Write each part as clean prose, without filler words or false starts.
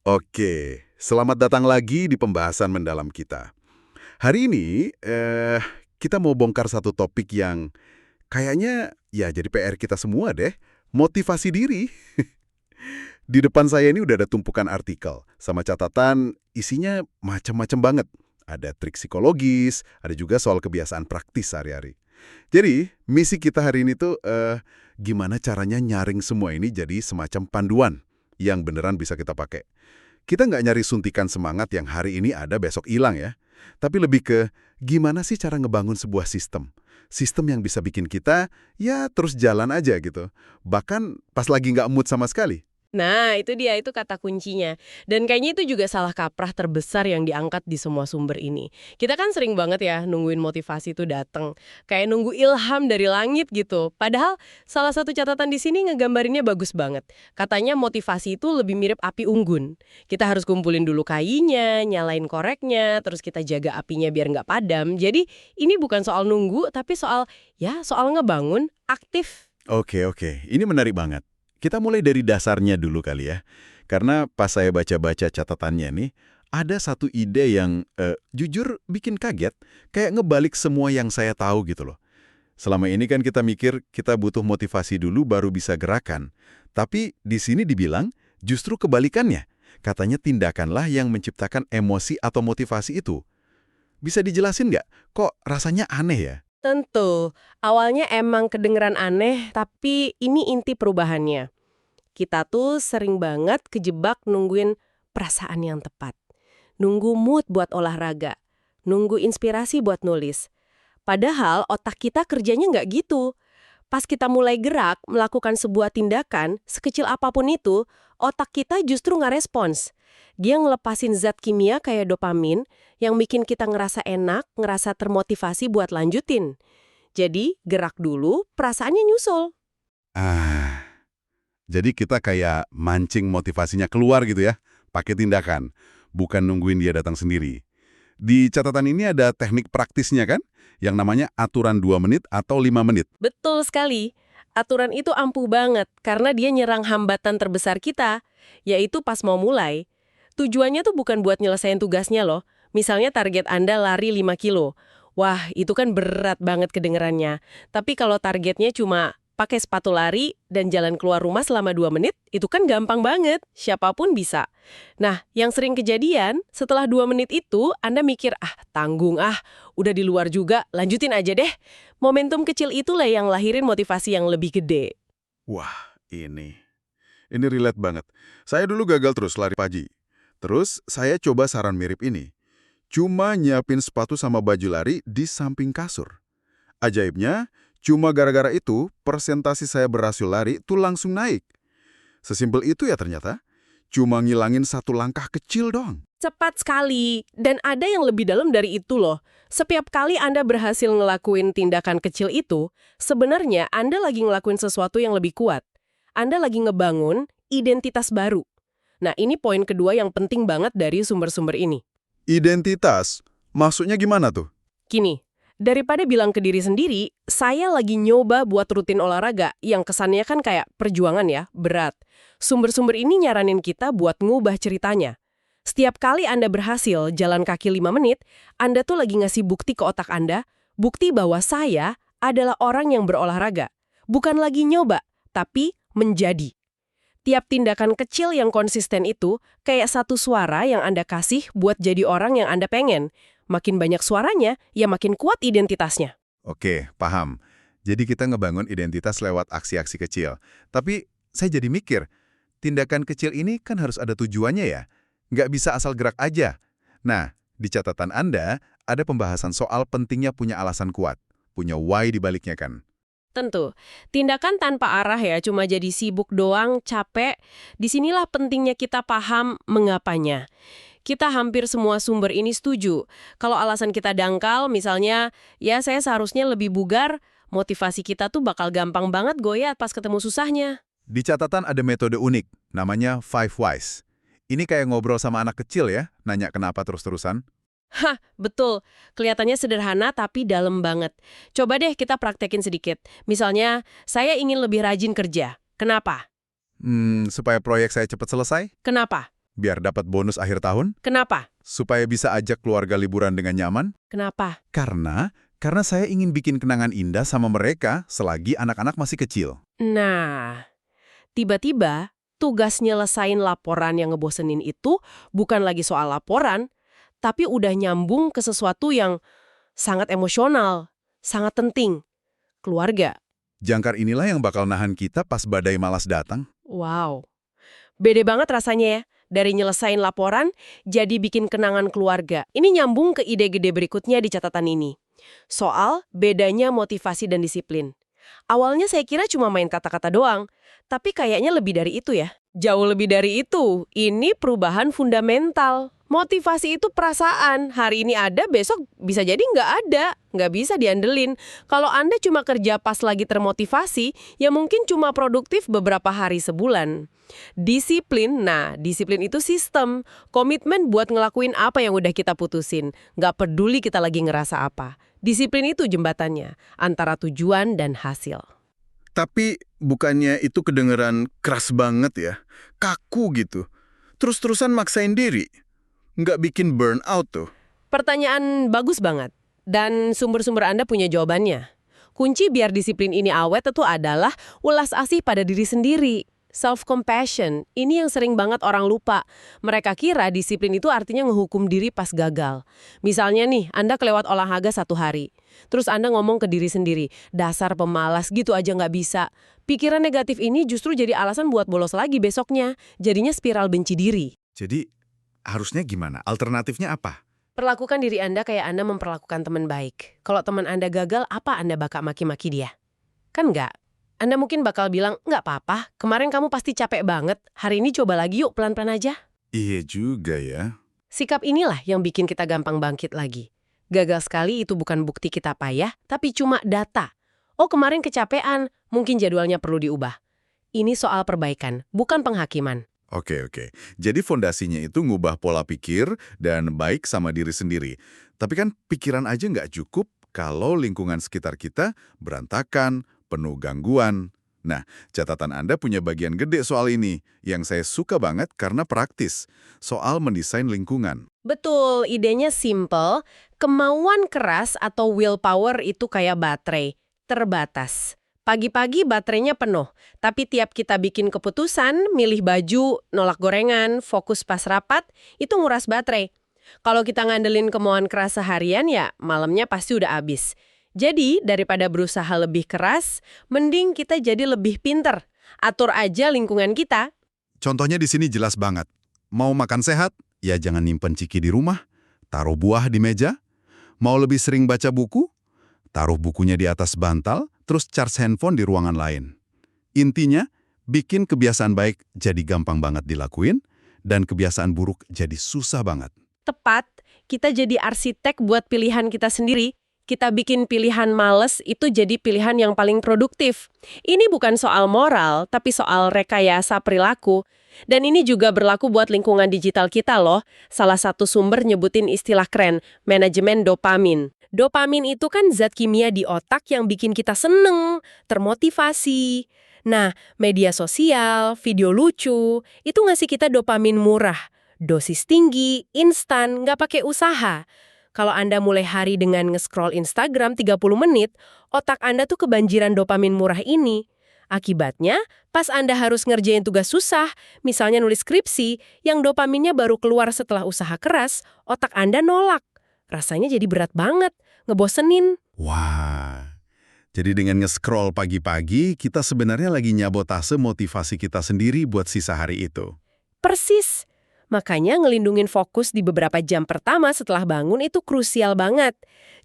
Oke, selamat datang lagi di pembahasan mendalam kita. Hari ini, kita mau bongkar satu topik yang kayaknya ya jadi PR kita semua deh, motivasi diri. Di depan saya ini udah ada tumpukan artikel, sama catatan isinya macam-macam banget. Ada trik psikologis, ada juga soal kebiasaan praktis sehari-hari. Jadi, misi kita hari ini tuh, gimana caranya nyaring semua ini jadi semacam panduan yang beneran bisa kita pakai. Kita nggak nyari suntikan semangat yang hari ini ada besok hilang ya. Tapi lebih ke gimana sih cara ngebangun sebuah sistem. Sistem yang bisa bikin kita ya terus jalan aja gitu. Bahkan pas lagi nggak mood sama sekali. Nah, itu dia, itu kata kuncinya. Dan kayaknya itu juga salah kaprah terbesar yang diangkat di semua sumber ini. Kita kan sering banget ya nungguin motivasi itu datang. Kayak nunggu ilham dari langit gitu. Padahal salah satu catatan di sini ngegambarinnya bagus banget. Katanya motivasi itu lebih mirip api unggun. Kita harus kumpulin dulu kayunya, nyalain koreknya, terus kita jaga apinya biar nggak padam. Jadi ini bukan soal nunggu, tapi soal ngebangun, aktif. Oke. Ini menarik banget. Kita mulai dari dasarnya dulu kali ya. Karena pas saya baca-baca catatannya nih, ada satu ide yang jujur bikin kaget. Kayak ngebalik semua yang saya tahu gitu loh. Selama ini kan kita mikir kita butuh motivasi dulu baru bisa gerakan. Tapi di sini dibilang justru kebalikannya. Katanya tindakanlah yang menciptakan emosi atau motivasi itu. Bisa dijelasin nggak? Kok rasanya aneh ya? Tentu, awalnya emang kedengeran aneh, tapi ini inti perubahannya. Kita tuh sering banget kejebak nungguin perasaan yang tepat. Nunggu mood buat olahraga. Nunggu inspirasi buat nulis. Padahal otak kita kerjanya nggak gitu. Pas kita mulai gerak, melakukan sebuah tindakan, sekecil apapun itu, otak kita justru nggak respons. Dia ngelepasin zat kimia kayak dopamin yang bikin kita ngerasa enak, ngerasa termotivasi buat lanjutin. Jadi, gerak dulu, perasaannya nyusul. Ah, jadi kita kayak mancing motivasinya keluar gitu ya, pakai tindakan, bukan nungguin dia datang sendiri. Di catatan ini ada teknik praktisnya kan, yang namanya aturan 2 menit atau 5 menit. Betul sekali. Aturan itu ampuh banget karena dia nyerang hambatan terbesar kita, yaitu pas mau mulai. Tujuannya tuh bukan buat nyelesain tugasnya loh. Misalnya target Anda lari 5 kilo. Wah, itu kan berat banget kedengerannya. Tapi kalau targetnya cuma pakai sepatu lari dan jalan keluar rumah selama 2 menit, itu kan gampang banget. Siapapun bisa. Nah, yang sering kejadian, setelah 2 menit itu, Anda mikir, tanggung udah di luar juga, lanjutin aja deh. Momentum kecil itulah yang lahirin motivasi yang lebih gede. Wah, ini relate banget. Saya dulu gagal terus lari pagi. Terus saya coba saran mirip ini. Cuma nyiapin sepatu sama baju lari di samping kasur. Ajaibnya, cuma gara-gara itu, persentase saya berhasil lari tuh langsung naik. Sesimpel itu ya ternyata. Cuma ngilangin satu langkah kecil doang. Cepat sekali, dan ada yang lebih dalam dari itu loh. Setiap kali Anda berhasil ngelakuin tindakan kecil itu, sebenarnya Anda lagi ngelakuin sesuatu yang lebih kuat. Anda lagi ngebangun identitas baru. Nah, ini poin kedua yang penting banget dari sumber-sumber ini. Identitas, maksudnya gimana tuh? Gini, daripada bilang ke diri sendiri, saya lagi nyoba buat rutin olahraga yang kesannya kan kayak perjuangan ya, berat. Sumber-sumber ini nyaranin kita buat ngubah ceritanya. Setiap kali Anda berhasil jalan kaki 5 menit, Anda tuh lagi ngasih bukti ke otak Anda, bukti bahwa saya adalah orang yang berolahraga. Bukan lagi nyoba, tapi menjadi. Tiap tindakan kecil yang konsisten itu kayak satu suara yang Anda kasih buat jadi orang yang Anda pengen. Makin banyak suaranya, ya makin kuat identitasnya. Oke, paham. Jadi kita ngebangun identitas lewat aksi-aksi kecil. Tapi saya jadi mikir, tindakan kecil ini kan harus ada tujuannya ya? Nggak bisa asal gerak aja. Nah, di catatan Anda, ada pembahasan soal pentingnya punya alasan kuat. Punya why di baliknya kan? Tentu, tindakan tanpa arah ya, cuma jadi sibuk doang, capek. Disinilah pentingnya kita paham mengapanya. Kita hampir semua sumber ini setuju. Kalau alasan kita dangkal, misalnya, ya saya seharusnya lebih bugar, motivasi kita tuh bakal gampang banget goyah pas ketemu susahnya. Di catatan ada metode unik, namanya Five Whys. Ini kayak ngobrol sama anak kecil ya, nanya kenapa terus-terusan. Hah, betul. Kelihatannya sederhana tapi dalam banget. Coba deh kita praktekin sedikit. Misalnya, saya ingin lebih rajin kerja. Kenapa? Supaya proyek saya cepat selesai? Kenapa? biar dapat bonus akhir tahun, Kenapa? supaya bisa ajak keluarga liburan dengan nyaman. Kenapa? Karena saya ingin bikin kenangan indah sama mereka selagi anak-anak masih kecil. Nah, tiba-tiba tugas nyelesain laporan yang ngebosenin itu bukan lagi soal laporan, tapi udah nyambung ke sesuatu yang sangat emosional, sangat penting, keluarga. Jangkar inilah yang bakal nahan kita pas badai malas datang. Wow, beda banget rasanya ya. Dari nyelesain laporan, jadi bikin kenangan keluarga. Ini nyambung ke ide gede berikutnya di catatan ini. Soal bedanya motivasi dan disiplin. Awalnya saya kira cuma main kata-kata doang, tapi kayaknya lebih dari itu ya. Jauh lebih dari itu, ini perubahan fundamental. Motivasi itu perasaan, hari ini ada, besok bisa jadi nggak ada, nggak bisa diandelin. Kalau Anda cuma kerja pas lagi termotivasi, ya mungkin cuma produktif beberapa hari sebulan. Disiplin, nah disiplin itu sistem, komitmen buat ngelakuin apa yang udah kita putusin, nggak peduli kita lagi ngerasa apa. Disiplin itu jembatannya, antara tujuan dan hasil. Tapi bukannya itu kedengeran keras banget ya? Kaku gitu. Terus-terusan maksain diri. Nggak bikin burnout tuh. Pertanyaan bagus banget, dan sumber-sumber Anda punya jawabannya. Kunci biar disiplin ini awet itu adalah ulas asih pada diri sendiri. Self-compassion, ini yang sering banget orang lupa. Mereka kira disiplin itu artinya ngehukum diri pas gagal. Misalnya nih, Anda kelewat olahraga 1 hari. Terus Anda ngomong ke diri sendiri, dasar pemalas gitu aja nggak bisa. Pikiran negatif ini justru jadi alasan buat bolos lagi besoknya. Jadinya spiral benci diri. Jadi, harusnya gimana? Alternatifnya apa? Perlakukan diri Anda kayak Anda memperlakukan teman baik. Kalau teman Anda gagal, apa Anda bakal maki-maki dia? Kan nggak? Anda mungkin bakal bilang, nggak apa-apa, kemarin kamu pasti capek banget, hari ini coba lagi yuk pelan-pelan aja. Iya juga ya. Sikap inilah yang bikin kita gampang bangkit lagi. Gagal sekali itu bukan bukti kita payah, tapi cuma data. Oh kemarin kecapean, mungkin jadwalnya perlu diubah. Ini soal perbaikan, bukan penghakiman. Oke. Jadi fondasinya itu ngubah pola pikir dan baik sama diri sendiri. Tapi kan pikiran aja nggak cukup kalau lingkungan sekitar kita berantakan, penuh gangguan. Nah, catatan Anda punya bagian gede soal ini, yang saya suka banget karena praktis, soal mendesain lingkungan. Betul, idenya simple. Kemauan keras atau willpower itu kayak baterai, terbatas. Pagi-pagi baterainya penuh, tapi tiap kita bikin keputusan, milih baju, nolak gorengan, fokus pas rapat, itu nguras baterai. Kalau kita ngandelin kemauan keras seharian ya, malamnya pasti udah habis. Jadi, daripada berusaha lebih keras, mending kita jadi lebih pinter. Atur aja lingkungan kita. Contohnya di sini jelas banget. Mau makan sehat? Ya jangan nyimpen ciki di rumah. Taruh buah di meja. Mau lebih sering baca buku? Taruh bukunya di atas bantal, terus charge handphone di ruangan lain. Intinya, bikin kebiasaan baik jadi gampang banget dilakuin, dan kebiasaan buruk jadi susah banget. Tepat, kita jadi arsitek buat pilihan kita sendiri. Kita bikin pilihan males itu jadi pilihan yang paling produktif. Ini bukan soal moral, tapi soal rekayasa perilaku. Dan ini juga berlaku buat lingkungan digital kita loh. Salah satu sumber nyebutin istilah keren, manajemen dopamin. Dopamin itu kan zat kimia di otak yang bikin kita seneng, termotivasi. Nah, media sosial, video lucu, itu ngasih kita dopamin murah. Dosis tinggi, instan, nggak pakai usaha. Kalau Anda mulai hari dengan nge-scroll Instagram 30 menit, otak Anda tuh kebanjiran dopamin murah ini. Akibatnya, pas Anda harus ngerjain tugas susah, misalnya nulis skripsi, yang dopaminnya baru keluar setelah usaha keras, otak Anda nolak. Rasanya jadi berat banget, ngebosenin. Wah, jadi dengan nge-scroll pagi-pagi, kita sebenarnya lagi nyabotase motivasi kita sendiri buat sisa hari itu. Persis. Makanya ngelindungin fokus di beberapa jam pertama setelah bangun itu krusial banget.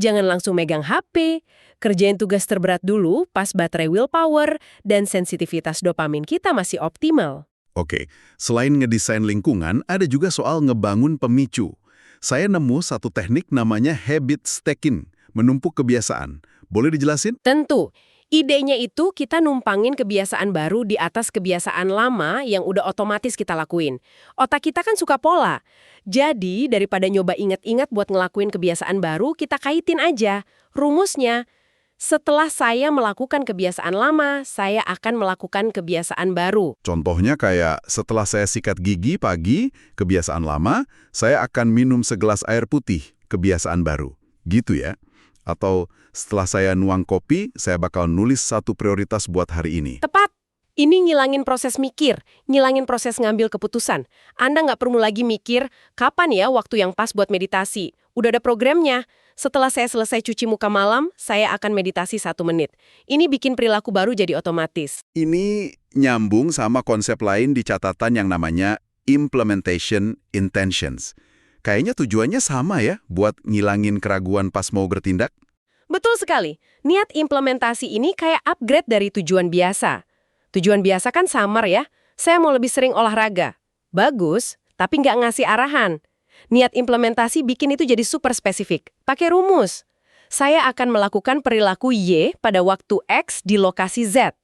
Jangan langsung megang HP, kerjain tugas terberat dulu pas baterai willpower dan sensitivitas dopamin kita masih optimal. Oke, selain ngedesain lingkungan, ada juga soal ngebangun pemicu. Saya nemu satu teknik namanya habit stacking, menumpuk kebiasaan. Boleh dijelasin? Tentu. Idenya itu kita numpangin kebiasaan baru di atas kebiasaan lama yang udah otomatis kita lakuin. Otak kita kan suka pola. Jadi, daripada nyoba inget-inget buat ngelakuin kebiasaan baru, kita kaitin aja. Rumusnya, Setelah saya melakukan kebiasaan lama, saya akan melakukan kebiasaan baru. Contohnya kayak setelah saya sikat gigi pagi, kebiasaan lama, saya akan minum segelas air putih, kebiasaan baru. Gitu ya. Atau setelah saya nuang kopi, saya bakal nulis satu prioritas buat hari ini. Tepat. Ini ngilangin proses mikir, ngilangin proses ngambil keputusan. Anda nggak perlu lagi mikir, kapan ya waktu yang pas buat meditasi? Udah ada programnya. Setelah saya selesai cuci muka malam, saya akan meditasi 1 menit. Ini bikin perilaku baru jadi otomatis. Ini nyambung sama konsep lain di catatan yang namanya implementation intentions. Kayaknya tujuannya sama ya, buat ngilangin keraguan pas mau bertindak. Betul sekali. Niat implementasi ini kayak upgrade dari tujuan biasa. Tujuan biasa kan samar ya. Saya mau lebih sering olahraga. Bagus, tapi nggak ngasih arahan. Niat implementasi bikin itu jadi super spesifik. Pakai rumus. Saya akan melakukan perilaku Y pada waktu X di lokasi Z.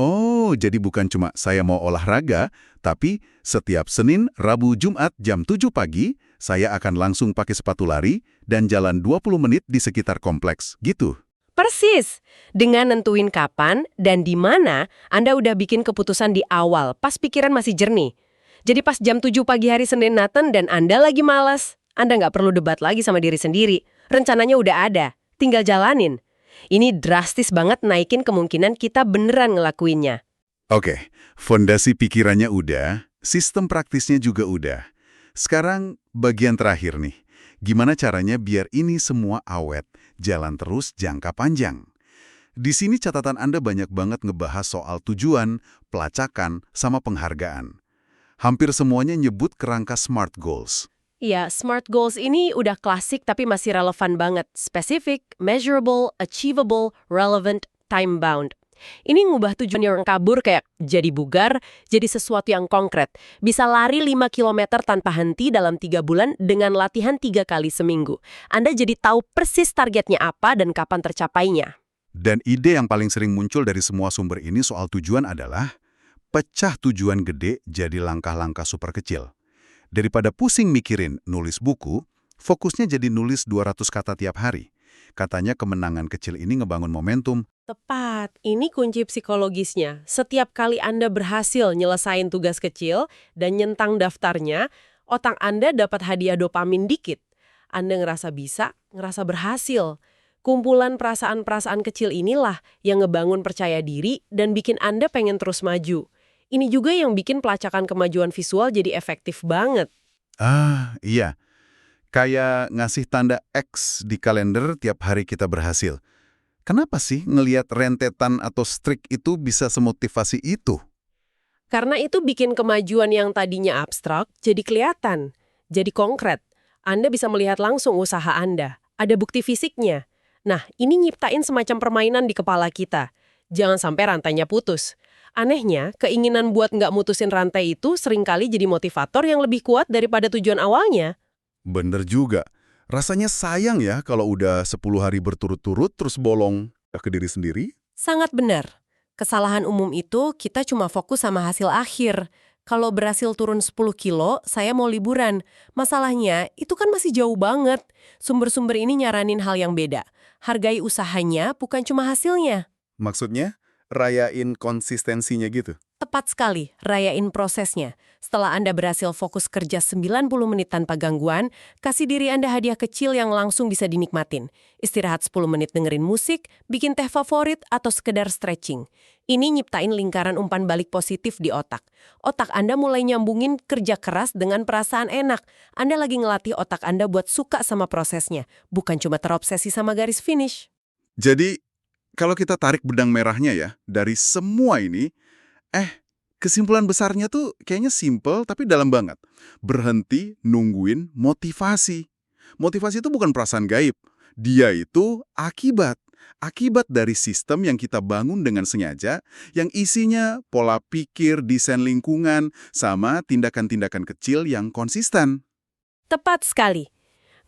Oh, jadi bukan cuma saya mau olahraga, tapi setiap Senin, Rabu, Jumat jam 7 pagi, saya akan langsung pakai sepatu lari dan jalan 20 menit di sekitar kompleks. Gitu. Persis. Dengan nentuin kapan dan di mana, Anda udah bikin keputusan di awal, pas pikiran masih jernih. Jadi pas jam 7 pagi hari Senin Nathan dan Anda lagi malas, Anda nggak perlu debat lagi sama diri sendiri. Rencananya udah ada, tinggal jalanin. Ini drastis banget naikin kemungkinan kita beneran ngelakuinnya. Oke, fondasi pikirannya udah, sistem praktisnya juga udah. Sekarang bagian terakhir nih. Gimana caranya biar ini semua awet, jalan terus jangka panjang? Di sini catatan Anda banyak banget ngebahas soal tujuan, pelacakan, sama penghargaan. Hampir semuanya nyebut kerangka SMART Goals. Ya, SMART Goals ini udah klasik tapi masih relevan banget. Specific, measurable, achievable, relevant, time-bound. Ini ngubah tujuan yang kabur kayak jadi bugar, jadi sesuatu yang konkret. Bisa lari 5 km tanpa henti dalam 3 bulan dengan latihan 3 kali seminggu. Anda jadi tahu persis targetnya apa dan kapan tercapainya. Dan ide yang paling sering muncul dari semua sumber ini soal tujuan adalah pecah tujuan gede jadi langkah-langkah super kecil. Daripada pusing mikirin nulis buku, fokusnya jadi nulis 200 kata tiap hari. Katanya kemenangan kecil ini ngebangun momentum. Tepat, ini kunci psikologisnya. Setiap kali Anda berhasil nyelesain tugas kecil dan nyentang daftarnya, otak Anda dapat hadiah dopamin dikit. Anda ngerasa bisa, ngerasa berhasil. Kumpulan perasaan-perasaan kecil inilah yang ngebangun percaya diri dan bikin Anda pengen terus maju. Ini juga yang bikin pelacakan kemajuan visual jadi efektif banget. Ah, iya. Kayak ngasih tanda X di kalender tiap hari kita berhasil. Kenapa sih ngelihat rentetan atau streak itu bisa semotivasi itu? Karena itu bikin kemajuan yang tadinya abstrak jadi kelihatan, jadi konkret. Anda bisa melihat langsung usaha Anda. Ada bukti fisiknya. Nah, ini nyiptain semacam permainan di kepala kita. Jangan sampai rantainya putus. Anehnya, keinginan buat nggak mutusin rantai itu seringkali jadi motivator yang lebih kuat daripada tujuan awalnya. Bener juga. Rasanya sayang ya kalau udah 10 hari berturut-turut terus bolong ke diri sendiri. Sangat benar. Kesalahan umum itu kita cuma fokus sama hasil akhir. Kalau berhasil turun 10 kilo, saya mau liburan. Masalahnya, itu kan masih jauh banget. Sumber-sumber ini nyaranin hal yang beda. Hargai usahanya, bukan cuma hasilnya. Maksudnya, rayain konsistensinya gitu. Tepat sekali, rayain prosesnya. Setelah Anda berhasil fokus kerja 90 menit tanpa gangguan, kasih diri Anda hadiah kecil yang langsung bisa dinikmatin. Istirahat 10 menit dengerin musik, bikin teh favorit, atau sekedar stretching. Ini nyiptain lingkaran umpan balik positif di otak. Otak Anda mulai nyambungin kerja keras dengan perasaan enak. Anda lagi ngelatih otak Anda buat suka sama prosesnya, bukan cuma terobsesi sama garis finish. Jadi, kalau kita tarik benang merahnya ya, dari semua ini, kesimpulan besarnya tuh kayaknya simple tapi dalam banget. Berhenti nungguin motivasi. Motivasi itu bukan perasaan gaib. Dia itu akibat. Akibat dari sistem yang kita bangun dengan sengaja, yang isinya pola pikir, desain lingkungan, sama tindakan-tindakan kecil yang konsisten. Tepat sekali.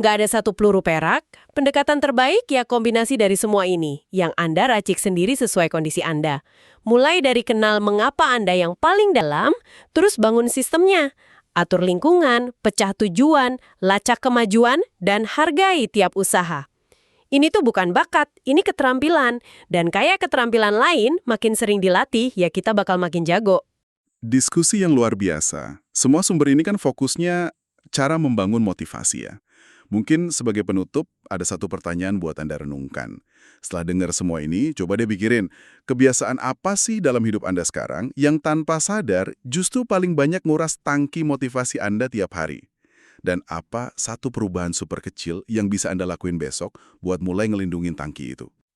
Nggak ada satu peluru perak, pendekatan terbaik ya kombinasi dari semua ini, yang Anda racik sendiri sesuai kondisi Anda. Mulai dari kenal mengapa Anda yang paling dalam, terus bangun sistemnya. Atur lingkungan, pecah tujuan, lacak kemajuan, dan hargai tiap usaha. Ini tuh bukan bakat, ini keterampilan. Dan kayak keterampilan lain, makin sering dilatih, ya kita bakal makin jago. Diskusi yang luar biasa. Semua sumber ini kan fokusnya cara membangun motivasi ya. Mungkin sebagai penutup, ada satu pertanyaan buat Anda renungkan. Setelah dengar semua ini, coba deh pikirin, kebiasaan apa sih dalam hidup Anda sekarang yang tanpa sadar justru paling banyak nguras tangki motivasi Anda tiap hari? Dan apa satu perubahan super kecil yang bisa Anda lakuin besok buat mulai ngelindungin tangki itu?